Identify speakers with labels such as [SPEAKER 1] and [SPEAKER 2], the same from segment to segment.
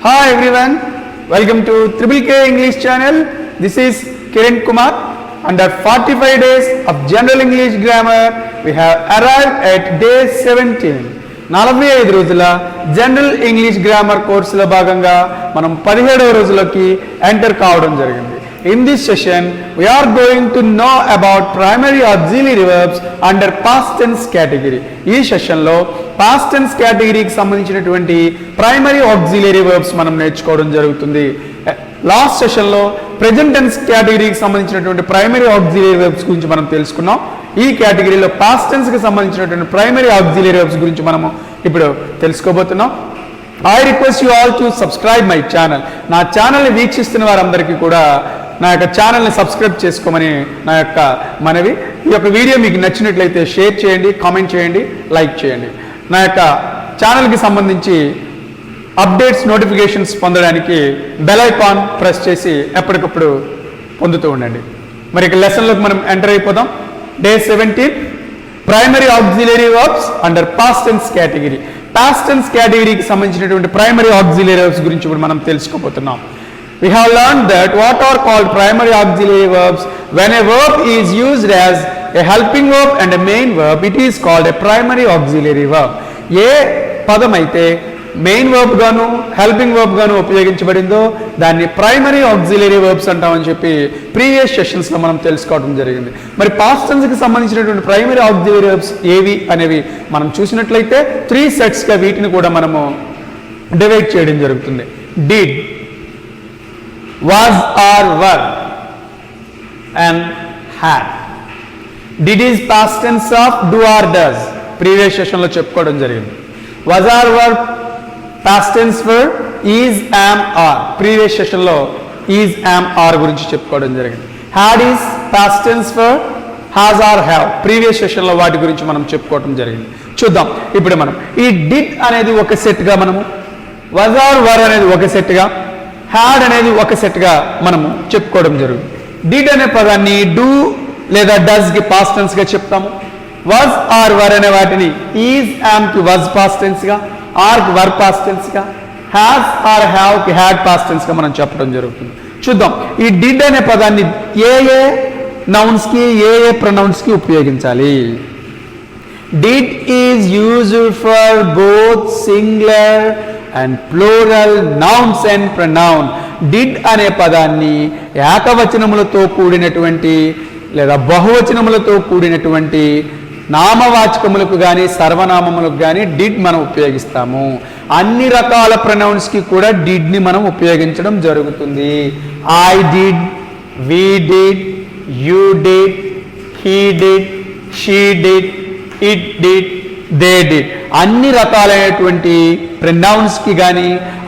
[SPEAKER 1] Hi everyone, welcome to Triple K English channel. This is Kiran Kumar. Under 45 days of General English Grammar, we have arrived at day 17. 45 రోజుల general English grammar కోర్సులో భాగంగా మనం 17వ రోజులోకి enter కావడం జరిగింది. In this session, we are going to know about primary auxiliary verbs under past tense category. ఈ సెషన్లో past tense categoryకి సంబంధించినటువంటి primary auxiliary verbs మనం నేర్చుకోవడం జరుగుతుంది. లాస్ట్ సెషన్లో ప్రెజెంట్ టెన్స్ కేటగిరీకి సంబంధించినటువంటి ప్రైమరీ ఆక్సిలరీ వెర్బ్స్ గురించి మనం తెలుసుకున్నాం. ఈ కేటగిరీలో పాస్ట్ టెన్స్కి సంబంధించినటువంటి ప్రైమరీ ఆక్సిలరీ వెర్బ్స్ గురించి మనము ఇప్పుడు తెలుసుకోబోతున్నాం. I request you all to subscribe my channel. నా ఛానల్ని వీక్షిస్తున్న వారందరికీ కూడా నా యొక్క ఛానల్ని సబ్స్క్రైబ్ చేసుకోమని నా యొక్క మనవి. ఈ యొక్క వీడియో మీకు నచ్చినట్లయితే షేర్ చేయండి, కామెంట్ చేయండి, లైక్ చేయండి. నా యొక్క ఛానల్కి సంబంధించి అప్డేట్స్ నోటిఫికేషన్స్ పొందడానికి బెల్ ఐకాన్ ప్రెస్ చేసి ఎప్పటికప్పుడు పొందుతూ ఉండండి. మరి ఇక లెసన్లోకి మనం ఎంటర్ అయిపోదాం. Day 17 primary auxiliary verbs under past tense category. Past tense కేటగిరీకి సంబంధించినటువంటి ప్రైమరీ ఆక్సిలరీ వర్బ్స్ గురించి ఇప్పుడు మనం తెలుసుకోబోతున్నాం. We have learned that what are called primary auxiliary verbs. When a verb is used as a helping verb and a main verb, it is called a primary auxiliary verb. ఏ పదం అయితే main verb గాను helping verb గాను ఉపయోగించబడిందో దాన్ని primary auxiliary verbs అంటామని చెప్పి previous సెషన్స్లో మనం తెలుసుకోవడం జరిగింది. మరి పాస్ట్ టెన్స్కి సంబంధించినటువంటి ప్రైమరీ ఆక్సిలరీ వర్బ్స్ ఏవి అనేవి మనం చూసినట్లయితే 3 సెట్స్గా వీటిని కూడా మనము డివైడ్ చేయడం జరుగుతుంది. Did, was or were and had. Did is past tense of do or does, previous సెషన్లో చెప్పుకోవడం జరిగింది. Was or were past tense for is, am, are. Previous సెషన్లో is, am, are గురించి చెప్పుకోవడం జరిగింది. had is past tense for has or have. Previous సెషన్లో వాటి గురించి మనం చెప్పుకోవడం జరిగింది. చూద్దాం ఇప్పుడు మనం ఈ did అనేది ఒక సెట్గా మనము, was or were అనేది ఒక సెట్గా, had అనేది ఒక సెట్గా మనము చెప్పుకోవడం జరుగుతుంది. did అనే పదాన్ని do లేదా doesకి past tenseగా చెప్తాము. was or were అనే వాటిని is, am కి was past tenseగా, ఆర్ వర్ పాస్ట్ టెన్స్గా, హ్యాస్ ఆర్ హ్యావ్కి హ్యాడ్ పాస్ట్ టెన్స్గా మనం చెప్పడం జరుగుతుంది. చూద్దాం ఈ డిడ్ అనే పదాన్ని ఏ ఏ నౌన్స్కి ఏ ఏ ప్రొనౌన్స్కి ఉపయోగించాలి. Did is used for both singular and plural nouns and pronoun. Did అనే పదాన్ని ఏకవచనములతో కూడినటువంటి లేదా బహువచనములతో కూడినటువంటి నామవాచకములకు కానీ సర్వనామములకు కానీ డిడ్ మనం ఉపయోగిస్తాము. అన్ని రకాల ప్రొనౌన్స్కి కూడా డిడ్ని మనం ఉపయోగించడం జరుగుతుంది. I did, we did, you did, he did, she did, it did, they did. అన్ని రకాలైనటువంటి ప్రొనౌన్స్కి కానీ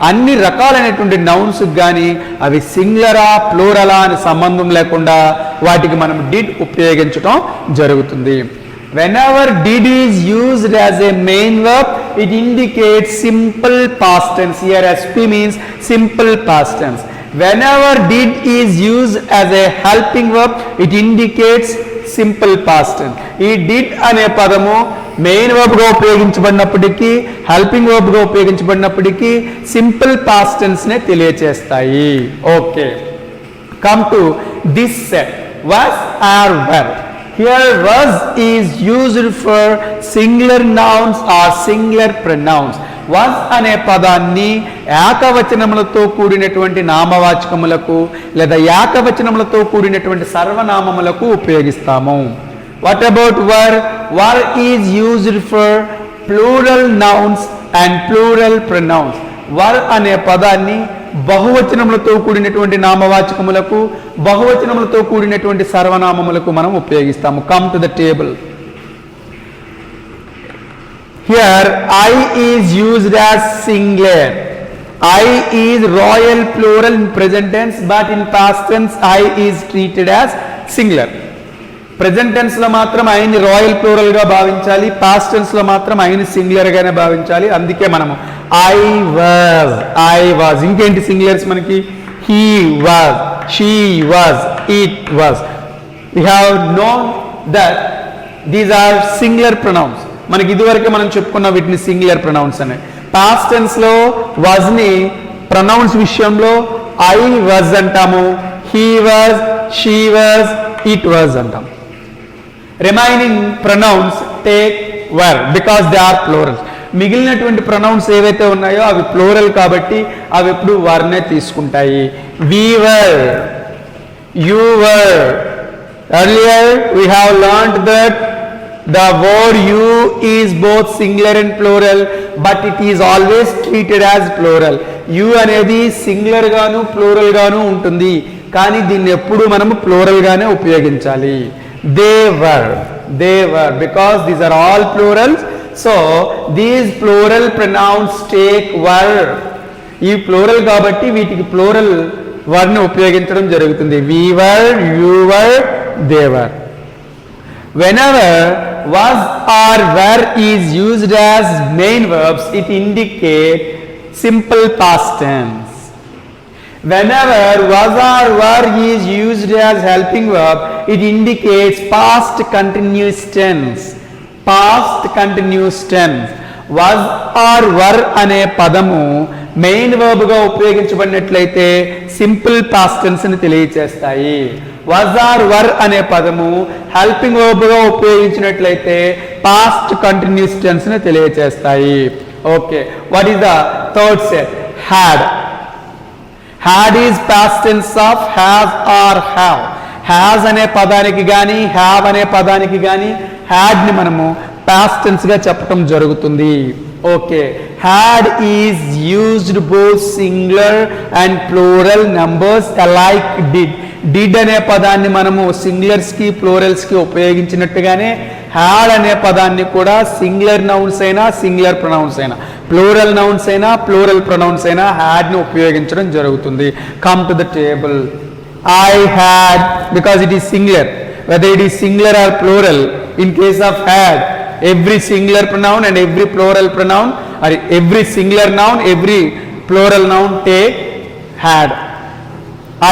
[SPEAKER 1] అన్ని రకాలైనటువంటి నౌన్స్కి కానీ అవి సింగులరా ప్లూరలా అని సంబంధం లేకుండా వాటికి మనం డిడ్ ఉపయోగించడం జరుగుతుంది. Whenever did is used as a main verb, it indicates simple past tense. Here SP means simple past tense. Whenever did is used as a helping verb, it indicates simple past tense. ఈ did అనే పదము main వర్బ్గా ఉపయోగించబడినప్పటికీ helping వర్బ్గా ఉపయోగించబడినప్పటికీ simple past టెన్స్నే తెలియచేస్తాయి. Okay, come to this set was or were. Here was is used for singular nouns or singular pronouns. was అనే పదాన్ని ఏకవచనములతో కూడినటువంటి నామవాచకములకు లేదా ఏకవచనములతో కూడినటువంటి సర్వనామములకు ఉపయోగిస్తాము. What about were? Were is used for plural nouns and plural pronouns. were అనే పదాన్ని బహువచనములతో కూడినటువంటి నామవాచకములకు బహువచనములతో కూడినటువంటి సర్వనామములకు మనం ఉపయోగిస్తాము. Come to the table. Here I is used as singular. I is royal plural in present tense, but in past tense I is treated as singular. Present టెన్స్లో మాత్రం ఐని రాయల్ ప్లూరల్గా భావించాలి, పాస్ట్ టెన్స్లో మాత్రం ఐని సింగులర్గానే భావించాలి. అందుకే మనము ఐ వాజ్, ఇంకేంటి singulars మనకి he was, she was, it was. We have known that these are singular pronouns. మనకి ఇదివరకే మనం చెప్పుకున్న వీటిని సింగులర్ ప్రొనౌన్స్ అనే. పాస్ట్ టెన్స్లో వాజ్ని ప్రొనౌన్స్ విషయంలో ఐ వాజ్ అంటాము, he was, she was, it was అంటాం. Remaining pronouns take were because they are plural. మిగిలినటువంటి ప్రొనౌన్స్ ఏవైతే ఉన్నాయో అవి ప్లూరల్ కాబట్టి అవి ఎప్పుడు వర్నే తీసుకుంటాయి. We were, you were. Earlier we have learned that the word you is both singular and plural, but it is always treated as plural. You అనేది సింగులర్ గాను ప్లూరల్ గాను ఉంటుంది, కానీ దీన్ని ఎప్పుడు మనము ప్లూరల్ గానే ఉపయోగించాలి. they were because these are all plurals, so these plural pronouns take were. ఈ ప్లూరల్ కాబట్టి వీటికి ప్లూరల్ were ని ఉపయోగించడం జరుగుతుంది. we were, you were, they were. Whenever was or were is used as main verbs, it indicates simple past tense. Whenever was or were is used as helping verb, it indicates past continuous tense. Past continuous tense. Was or were అనే పదము main verb గా ఉపయోగించబడినట్లయితే simple past tense ని తెలియజేస్తాయి. was or were అనే పదము helping verb గా ఉపయోగించినట్లయితే past continuous tense ని తెలియజేస్తాయి. Okay, what is the third set? had. had is past tense of have or have. Has అనే పదానికి కానీ హ్యావ్ అనే పదానికి కానీ had ని మనము పాస్ట్ టెన్స్ గా చెప్పడం జరుగుతుంది. Okay, had is used both singular and plural numbers alike. did అనే పదాన్ని మనము సింగులర్స్ కి ప్లూరల్స్ కి ఉపయోగించినట్టుగానే had అనే పదాన్ని కూడా సింగులర్ నౌన్స్ అయినా సింగులర్ ప్రొనౌన్స్ అయినా ప్లూరల్ నౌన్స్ అయినా ప్లూరల్ ప్రొనౌన్స్ అయినా had ని ఉపయోగించడం జరుగుతుంది. Come to the table. I had because it is singular. Whether it is singular or plural, in case of had, every singular pronoun and every plural pronoun, or every singular noun, every plural noun take had.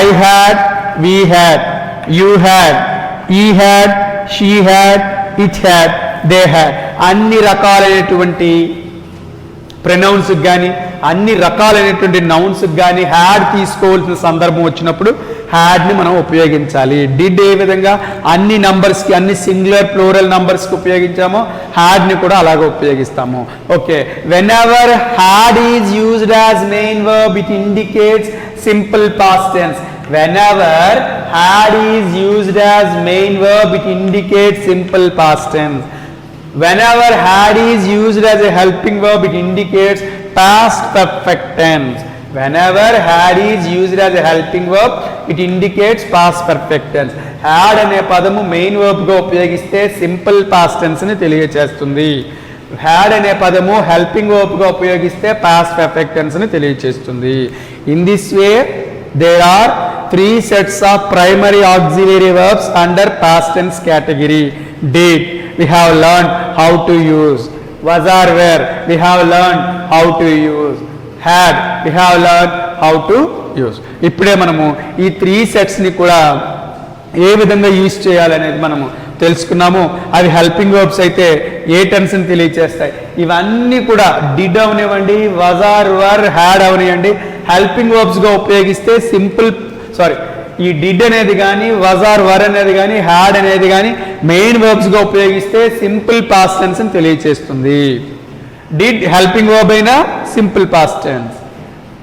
[SPEAKER 1] I had, we had, you had, he had, she had, it had, they had. అన్ని రకాలైనటువంటి pronounce కానీ అన్ని రకాలైనటువంటి nouns కానీ had తీసుకోవాల్సిన సందర్భం వచ్చినప్పుడు had ని మనం ఉపయోగించాలి. డిడ్ ఏ విధంగా అన్ని నంబర్స్ కి అన్ని సింగులర్ ప్లూరల్ నంబర్స్ కి ఉపయోగించామో హ్యాడ్ ని కూడా అలాగే ఉపయోగిస్తాము. Okay, whenever had is used as main verb it indicates simple past tense. Whenever had is used as main verb, it indicates simple past tense. Whenever had is used as a helping verb, it indicates past perfect tense. Whenever had is used as a helping verb, it indicates past perfect tense. Had అనే పదము main verb గా ఉపయోగిస్తే simple past tense ని తెలియజేస్తుంది. had అనే పదము helping verb గా ఉపయోగిస్తే పాస్ట్ పర్ఫెక్ట్ టెన్స్ ని తెలియజేస్తుంది. In this way, there are 3 sets of primary auxiliary verbs under past tense category. Did, we have learned how to use. Was or were, we have learned how to use. Had, we have learned how to use. ఇప్పుడే మనము ఈ 3 sets ని కూడా ఏ విధంగా use చేయాలనేది మనము తెలుసుకున్నాము. అవి హెల్పింగ్ వర్బ్స్ అయితే ఏ టెన్స్ ని తెలియజేస్తాయి. ఇవన్నీ కూడా డిడ్ అవనివ్వండి, was or were, had అవనివ్వండి, హెల్పింగ్ వర్బ్స్ గా ఉపయోగిస్తే ఈ డిడ్ అనేది కానీ was or were అనేది కానీ had అనేది కానీ మెయిన్ వర్బ్స్ గా ఉపయోగిస్తే సింపుల్ పాస్ట్ టెన్స్ ని తెలియజేస్తుంది. డిడ్ హెల్పింగ్ వర్బ్ అయినా simple past tense,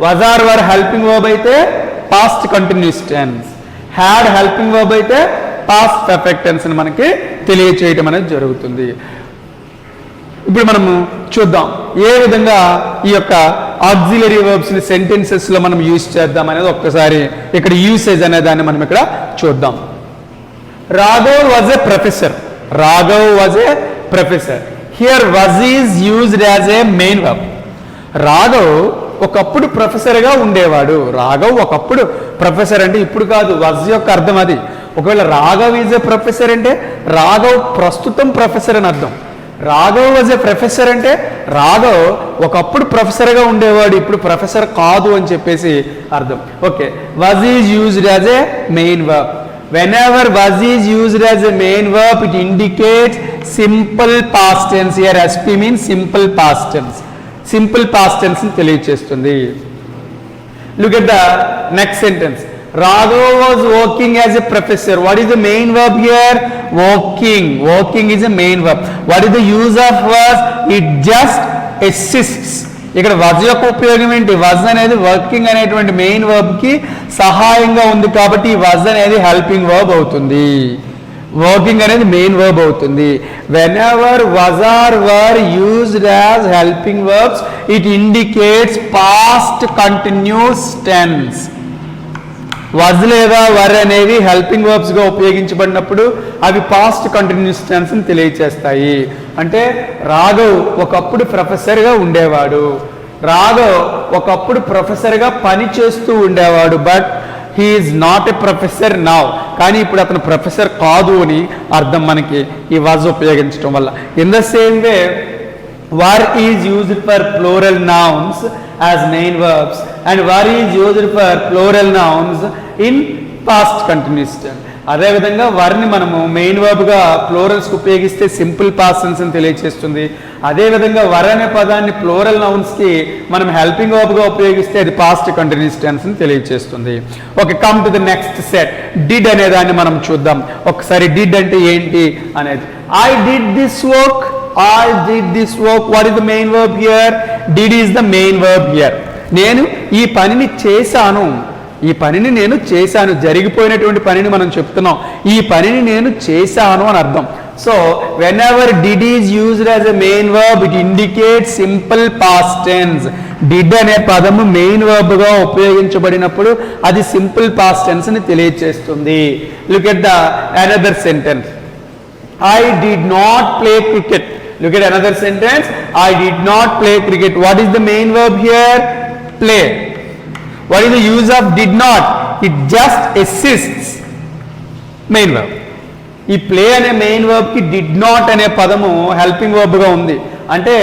[SPEAKER 1] was or were helping verb అయితే past continuous tense, had helping verb అయితే పాస్ట్ పర్ఫెక్ట్ టెన్స్ ని మనకి తెలియచేయడం అనేది జరుగుతుంది. ఇప్పుడు మనము చూద్దాం ఏ విధంగా ఈ యొక్క ఆక్సిలరీ వర్బ్స్ ని సెంటెన్సెస్ లో మనం యూజ్ చేద్దాం అనేది ఒక్కసారి ఇక్కడ యూసేజ్ అనే దాన్ని మనం ఇక్కడ చూద్దాం. Raghav was a professor. Raghav was a professor. Here was is used as a main verb. Raghav ఒకప్పుడు ప్రొఫెసర్ గా ఉండేవాడు. రాఘవ్ ఒకప్పుడు ప్రొఫెసర్ అంటే ఇప్పుడు కాదు, వాజ్ యొక్క అర్థం అది. ఒకవేళ రాఘవ్ ఈజ్ ఏ ప్రొఫెసర్ అంటే రాఘవ్ ప్రస్తుతం ప్రొఫెసర్ అని అర్థం. రాఘవ్ వాజ్ ఏ ప్రొఫెసర్ అంటే రాఘవ్ ఒకప్పుడు ప్రొఫెసర్ గా ఉండేవాడు, ఇప్పుడు ప్రొఫెసర్ కాదు అని చెప్పేసి అర్థం. Okay, was is used as a main verb. Whenever was is used as a main verb, it indicates simple past tense. Here SP means simple past tense. Simple past tense ని తెలియజేస్తుంది. Look at the next sentence. Raghav was working as a professor. What is the main verb here? Working. Working is a main verb. What is the use of was? It just assists. ఇక్కడ was యొక్క ఉపయోగం ఏంటి? was అనేది working అనేటువంటి main verb కి సహాయంగా ఉంది కాబట్టి ఈ was అనేది హెల్పింగ్ వర్బ్ అవుతుంది. వర్కింగ్ అనేది మెయిన్ వర్బ్ అవుతుంది. whenever was or were used as helping verbs it indicates past continuous tense. was లేదా were అనేవి హెల్పింగ్ వర్బ్స్ గా ఉపయోగించబడినప్పుడు అవి పాస్ట్ కంటిన్యూస్ టెన్స్ ని తెలియజేస్తాయి. అంటే రాఘవ్ ఒకప్పుడు ప్రొఫెసర్ గా ఉండేవాడు. రాఘవ్ ఒకప్పుడు ప్రొఫెసర్ గా పని చేస్తూ ఉండేవాడు. But he is not a professor now. కానీ ఇప్పుడు అతను ప్రొఫెసర్ కాదు అని అర్థం మనకి ఈ వాజ్ ఉపయోగించడం వల్ల. In the same way were is used for plural nouns as main verbs and were is used for plural nouns in past continuous tense. అదే విధంగా వర్ని మనము మెయిన్ వర్బ్ గా ప్లోరల్స్ కి ఉపయోగిస్తే సింపుల్ పాస్ట్ టెన్స్ అని తెలియజేస్తుంది. అదే విధంగా వర్ అనే పదాన్ని ప్లోరల్ నౌన్స్ కి మనం హెల్పింగ్ వర్బ్ గా ఉపయోగిస్తే అది పాస్ట్ కంటిన్యూస్ టెన్స్ అని తెలియజేస్తుంది. Okay, come to the next set. Did అనే దాన్ని మనం చూద్దాం. ఒకసారి డిడ్ అంటే ఏంటి అనేది. I did this work. I did this work. What is the main verb here? Did is the main verb here. నేను ఈ పనిని చేశాను. ఈ పనిని నేను చేశాను. జరిగిపోయినటువంటి పనిని మనం చెప్తున్నాం. ఈ పనిని నేను చేశాను అని అర్థం. So whenever did is used as a main verb it indicates simple past tense. did అనే పదము మెయిన్ వర్బ్ గా ఉపయోగించబడినప్పుడు అది సింపుల్ పాస్ట్ టెన్స్ ని తెలియజేస్తుంది. Look at the another sentence. I did not play cricket. Look at another sentence. I did not play cricket. What is the main verb here? Play. What is the use of did not? It just assists. Main verb. ఈ play అనే main verb కి did not అనే పదము helping verb గా ఉంది. అంటే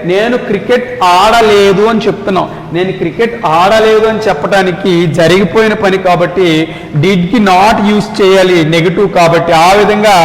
[SPEAKER 1] నేను cricket ఆడలేదు అని చెప్తున్నాం. నేను క్రికెట్ ఆడలేదు అని చెప్పడానికి జరిగిపోయిన పని కాబట్టి డిడ్ కి నాట్ యూజ్ చేయాలి, నెగటివ్ కాబట్టి. ఆ విధంగా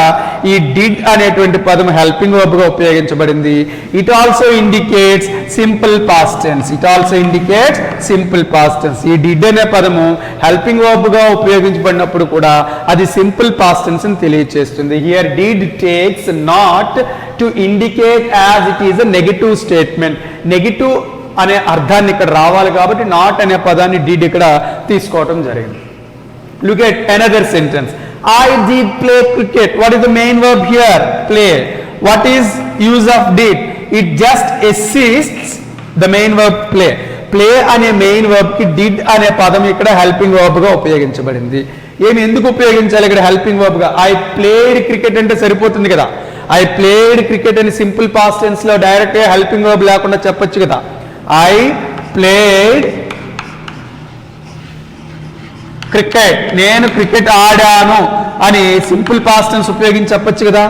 [SPEAKER 1] ఈ డిడ్ అనేటువంటి పదం హెల్పింగ్ వర్బ్ గా ఉపయోగించబడింది. It also indicates simple past tense. It also indicates simple past tense. ఈ డిడ్ అనే పదము హెల్పింగ్ వర్బ్ గా ఉపయోగించబడినప్పుడు కూడా అది సింపుల్ పాస్ట్ టెన్స్ ని తెలియజేస్తుంది. Here did takes not to indicate as it is a negative statement. Negative అనే అర్థాన్ని ఇక్కడ రావాలి కాబట్టి నాట్ అనే పదాన్ని డిడ్ ఇక్కడ తీసుకోవటం జరిగింది. Look at another sentence. I did play cricket. What is the main verb here? Play. What is use of did? It just assists the main verb play. Play అనే మెయిన్ వర్బ్ కి did అనే పదం ఇక్కడ helping verb గా ఉపయోగించబడింది. ఏమి ఎందుకు ఉపయోగించాలి ఇక్కడ హెల్పింగ్ వర్బ్ గా? ఐ ప్లేడ్ క్రికెట్ అంటే సరిపోతుంది కదా. ఐ ప్లేడ్ క్రికెట్ అని సింపుల్ పాస్ట్ టెన్స్ లో డైరెక్ట్ గా హెల్పింగ్ వర్బ్ లేకుండా చెప్పొచ్చు కదా. I played cricket. నేను క్రికెట్ ఆడాను అని సింపుల్ పాస్ట్ టెన్స్ ఉపయోగించి చెప్పొచ్చు కదా.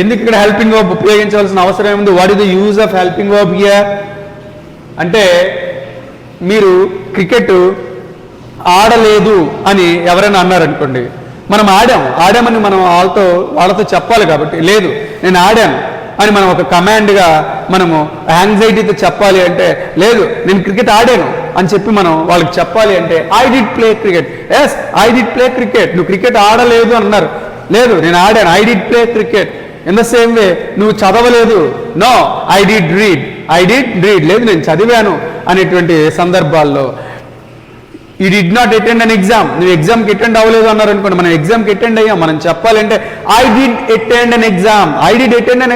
[SPEAKER 1] ఎందుకు ఇక్కడ హెల్పింగ్ వర్బ్ ఉపయోగించవలసిన అవసరం ఏముంది? What is the use of helping verb here? అంటే మీరు క్రికెట్ ఆడలేదు అని ఎవరైనా అన్నారనుకోండి, మనం ఆడామని మనం వాళ్ళతో చెప్పాలి కాబట్టి, లేదు నేను ఆడాను అని మనం ఒక కమాండ్గా మనము యాంగ్జైటీతో చెప్పాలి అంటే, లేదు నేను క్రికెట్ ఆడాను అని చెప్పి మనం వాళ్ళకి చెప్పాలి అంటే I did play cricket. Yes I did play cricket. నువ్వు క్రికెట్ ఆడలేదు అన్నారు, లేదు నేను ఆడాను, I did play cricket. In the same way నువ్వు చదవలేదు, నో ఐ డిడ్ రీడ్. లేదు నేను చదివాను అనేటువంటి సందర్భాల్లో. You did not attend an exam. నువ్వు ఎగ్జామ్కి అటెండ్ అవ్వలేదు అన్నారు అనుకోండి, మనం ఎగ్జామ్కి అటెండ్ అయ్యాం, మనం చెప్పాలంటే I did attend an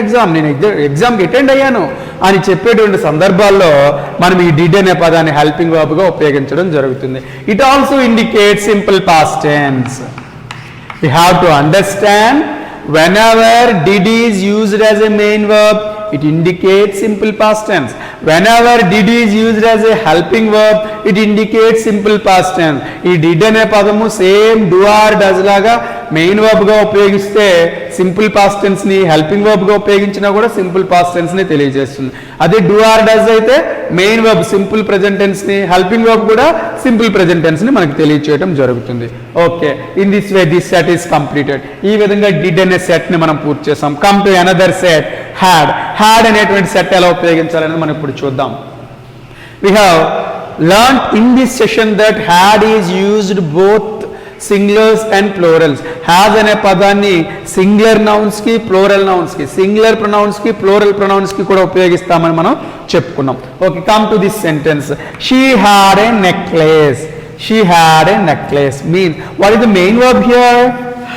[SPEAKER 1] exam. నేను ఎగ్జామ్కి అటెండ్ అయ్యాను అని చెప్పేటువంటి సందర్భాల్లో మనం ఈ డిడ్ అనే పదాన్ని హెల్పింగ్ వర్బ్ గా ఉపయోగించడం జరుగుతుంది. It also indicate simple past tense. You have to understand whenever did is used as a main verb it indicates simple past tense. Whenever did is used as a helping verb it indicates simple past tense. ఈ did అనే పదము same do or does లాగా main verb గా ఉపయోగిస్తే simple past tense ని, helping verb గా ఉపయోగించినా కూడా సింపుల్ పాస్ట్ టెన్స్ ని తెలియజేస్తుంది. అదే do or does అయితే main verb simple present tense ని, హెల్పింగ్ వర్బ్ కూడా సింపుల్ ప్రెజెంట్ టెన్స్ ని మనకు తెలియజేయడం జరుగుతుంది. Okay, in this way this set is completed. ఈ విధంగా డిడ్ అనే సెట్ ని మనం పూర్తి చేసాం. Come to another set, had. Had అనేటువంటి సెట్ ఎలా ఉపయోగించాలనేది మనం ఇప్పుడు చూద్దాం. We have learned in this session that had is used both singulars and plurals. Has అనే పదాన్ని సింగులర్ నౌన్స్కి ప్లోరల్ నౌన్స్కి, సింగులర్ ప్రొనౌన్స్కి ప్లోరల్ ప్రొనౌన్స్కి కూడా ఉపయోగిస్తామని మనం చెప్పుకున్నాం. Okay, come to this sentence. She had a necklace. She had a necklace mean what is the main verb here?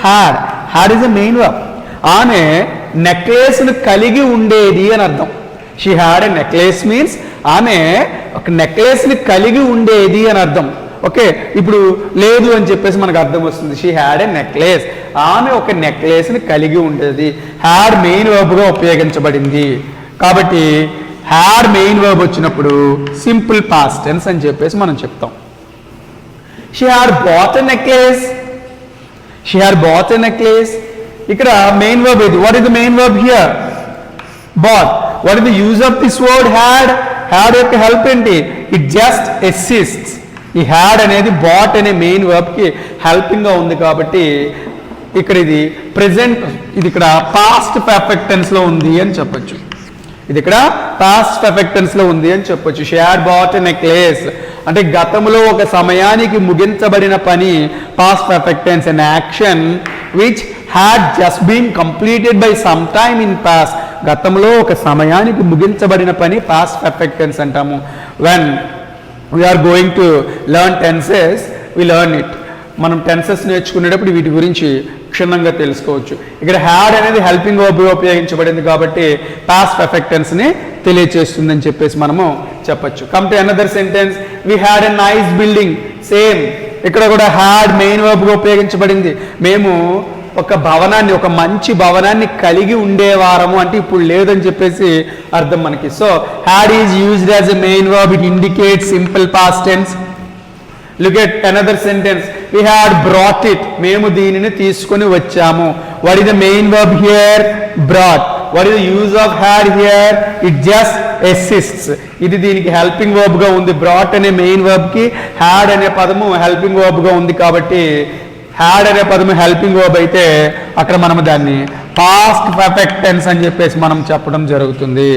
[SPEAKER 1] Had. Had is the main verb. ఆమె నెక్లెస్ను కలిగి ఉండేది అని అర్థం. She had a necklace means ఆమె ఒక నెక్లెస్ని కలిగి ఉండేది అని అర్థం. ఓకే, ఇప్పుడు లేదు అని చెప్పేసి మనకు అర్థం వస్తుంది. She had a necklace. ఆమె ఒక నెక్లెస్ని కలిగి ఉండేది. హ్యాడ్ మెయిన్ వర్బ్గా ఉపయోగించబడింది కాబట్టి హ్యాడ్ మెయిన్ వర్బ్ వచ్చినప్పుడు సింపుల్ పాస్ట్ టెన్స్ అని చెప్పేసి మనం చెప్తాం. She had bought a necklace. She had bought a necklace. ఇక్కడ మెయిన్ వర్బ్ ఇది. What is the main verb here? Bought. What is the use of this word had? Had యొక్క help ఏంటి? It just assists. ఈ had అనేది bat అనే main వర్బ్కి హెల్పింగ్గా ఉంది కాబట్టి ఇక్కడ ఇది ప్రెజెంట్, ఇది ఇక్కడ పాస్ట్ పర్ఫెక్ట్ టెన్స్లో ఉంది అని చెప్పొచ్చు. ఇది ఇక్కడ పాస్ట్ పర్ఫెక్ట్ టెన్స్లో ఉంది అని చెప్పొచ్చు. She had bought a necklace అంటే గతంలో ఒక సమయానికి ముగించబడిన పని past perfect tense, an action which had just been completed by some time in past. గతంలో ఒక సమయానికి ముగించబడిన పని పాస్ట్ పర్ఫెక్ట్ టెన్స్ అంటాము. When we are going to learn tenses, we learn it. మనం టెన్సెస్ నేర్చుకునేటప్పుడు వీటి గురించి క్షుణ్ణంగా తెలుసుకోవచ్చు. ఇక్కడ హ్యాడ్ అనేది హెల్పింగ్ వర్బ్ ఉపయోగించబడింది కాబట్టి పాస్ట్ పర్ఫెక్ట్ టెన్స్ని తెలియచేస్తుందని చెప్పేసి మనము చెప్పొచ్చు. Come to another sentence. We had a nice building. Same ఇక్కడ కూడా హ్యాడ్ మెయిన్ వర్బ్గా ఉపయోగించబడింది. మేము ఒక భవనాన్ని, ఒక మంచి భవనాన్ని కలిగి ఉండేవారము అంటే ఇప్పుడు లేదని చెప్పేసి అర్థం మనకి. So had is used as a main verb. It indicates simple past tense. Look at another sentence. We had brought it. మేము దీనిని తీసుకొని వచ్చాము. What is the main verb here? Brought. What is the use of had here? It just assists. ఇది దీనికి helping వర్బ్గా ఉంది. Brought అనే main వర్బ్కి had అనే పదము హెల్పింగ్ వర్బ్గా ఉంది కాబట్టి హ్యాడ్ అనే పదము హెల్పింగ్ వర్బ్ అయితే అక్కడ మనం దాన్ని పాస్ట్ పర్ఫెక్ట్ టెన్స్ అని చెప్పేసి మనం చెప్పడం జరుగుతుంది.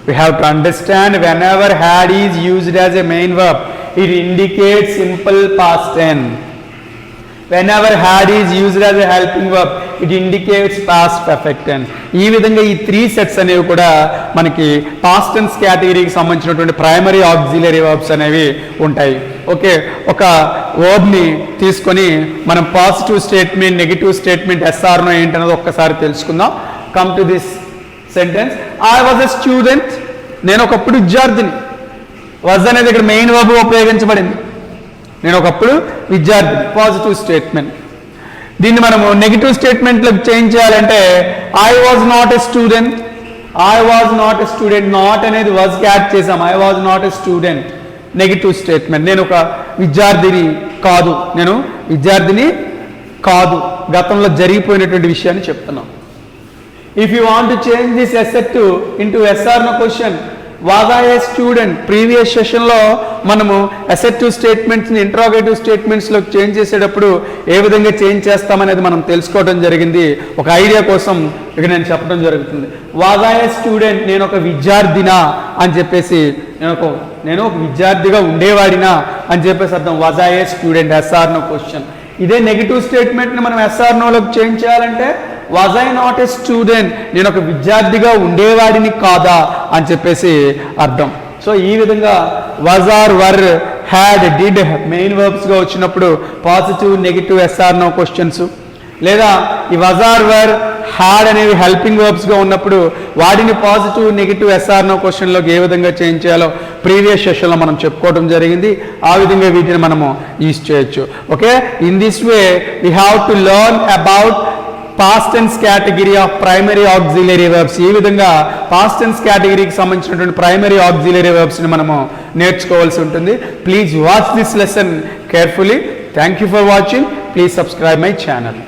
[SPEAKER 1] We have to understand whenever had is used as a main verb, it indicates simple past tense. Whenever had is used as a helping verb, it indicates past perfect tense. ఈ విధంగా ఈ 3 sets అనేవి కూడా మనకి past tense కేటగిరీకి సంబంధించినటువంటి primary auxiliary verbs అనేవి ఉంటాయి. ఓకే, ఒక వర్బ్ని తీసుకొని మనం పాజిటివ్ స్టేట్మెంట్, నెగిటివ్ స్టేట్మెంట్, ఎస్ఆర్నో ఏంటన్నది ఒక్కసారి తెలుసుకుందాం. Come to this sentence. I was a స్టూడెంట్. నేను ఒకప్పుడు విద్యార్థిని. వాజ్ అనేది ఇక్కడ మెయిన్ వర్బ్ ఉపయోగించబడింది. నేను ఒకప్పుడు విద్యార్థిని, పాజిటివ్ స్టేట్మెంట్. దీన్ని మనము నెగిటివ్ స్టేట్మెంట్లకు చేంజ్ చేయాలంటే ఐ వాజ్ నాట్ ఎ స్టూడెంట్. ఐ వాజ్ నాట్ ఎ స్టూడెంట్. నాట్ అనేది వాజ్కి యాడ్ చేసాం. ఐ వాజ్ నాట్ ఎ స్టూడెంట్ నెగిటివ్ స్టేట్మెంట్. నేను ఒక విద్యార్థిని కాదు. నేను విద్యార్థిని కాదు. గతంలో జరిగిపోయినటువంటి విషయాన్ని చెప్తున్నాం. If you want to change this ఎస్ఎట్ into yes or no question, was I a student? Previous సెషన్లో మనము అసెర్టివ్ స్టేట్మెంట్స్ని ఇంట్రాగేటివ్ స్టేట్మెంట్స్లోకి చేంజ్ చేసేటప్పుడు ఏ విధంగా చేంజ్ చేస్తామనేది మనం తెలుసుకోవడం జరిగింది. ఒక ఐడియా కోసం ఇక్కడ నేను చెప్పడం జరుగుతుంది. Was I a student? నేను ఒక విద్యార్థినా అని చెప్పేసి, నేను ఒక విద్యార్థిగా ఉండేవాడినా అని చెప్పేసి అర్థం. Was I a student? Yes or no question. ఇదే నెగిటివ్ స్టేట్మెంట్ని మనం ఎస్ఆర్నోలోకి చేంజ్ చేయాలంటే వాజ్ ఐ నాట్ ఎ స్టూడెంట్? నేను ఒక విద్యార్థిగా ఉండేవాడిని కాదా అని చెప్పేసి అర్థం. సో ఈ విధంగా was or, were, had, did main వర్బ్స్గా వచ్చినప్పుడు పాజిటివ్, నెగిటివ్, ఎస్ఆర్నో క్వశ్చన్స్, లేదా ఈ వాజ్ ఆర్, వర్, హ్యాడ్ అనేవి హెల్పింగ్ వర్బ్స్గా ఉన్నప్పుడు వాటిని పాజిటివ్, నెగిటివ్, ఎస్ఆర్నో క్వశ్చన్లోకి ఏ విధంగా చేంజ్ చేయాలో ప్రీవియస్ సెషన్లో మనం చెప్పుకోవడం జరిగింది. ఆ విధంగా వీటిని మనము యూజ్ చేయొచ్చు. Okay, in this way we have to learn about past tense category of primary auxiliary verbs. ఈ విధంగా పాస్ట్ టెన్స్ కేటగిరీకి సంబంధించినటువంటి ప్రైమరీ ఆక్సిలరీ వర్బ్స్ని మనము నేర్చుకోవాల్సి ఉంటుంది. Please watch this lesson carefully. Thank you for watching. Please subscribe my channel.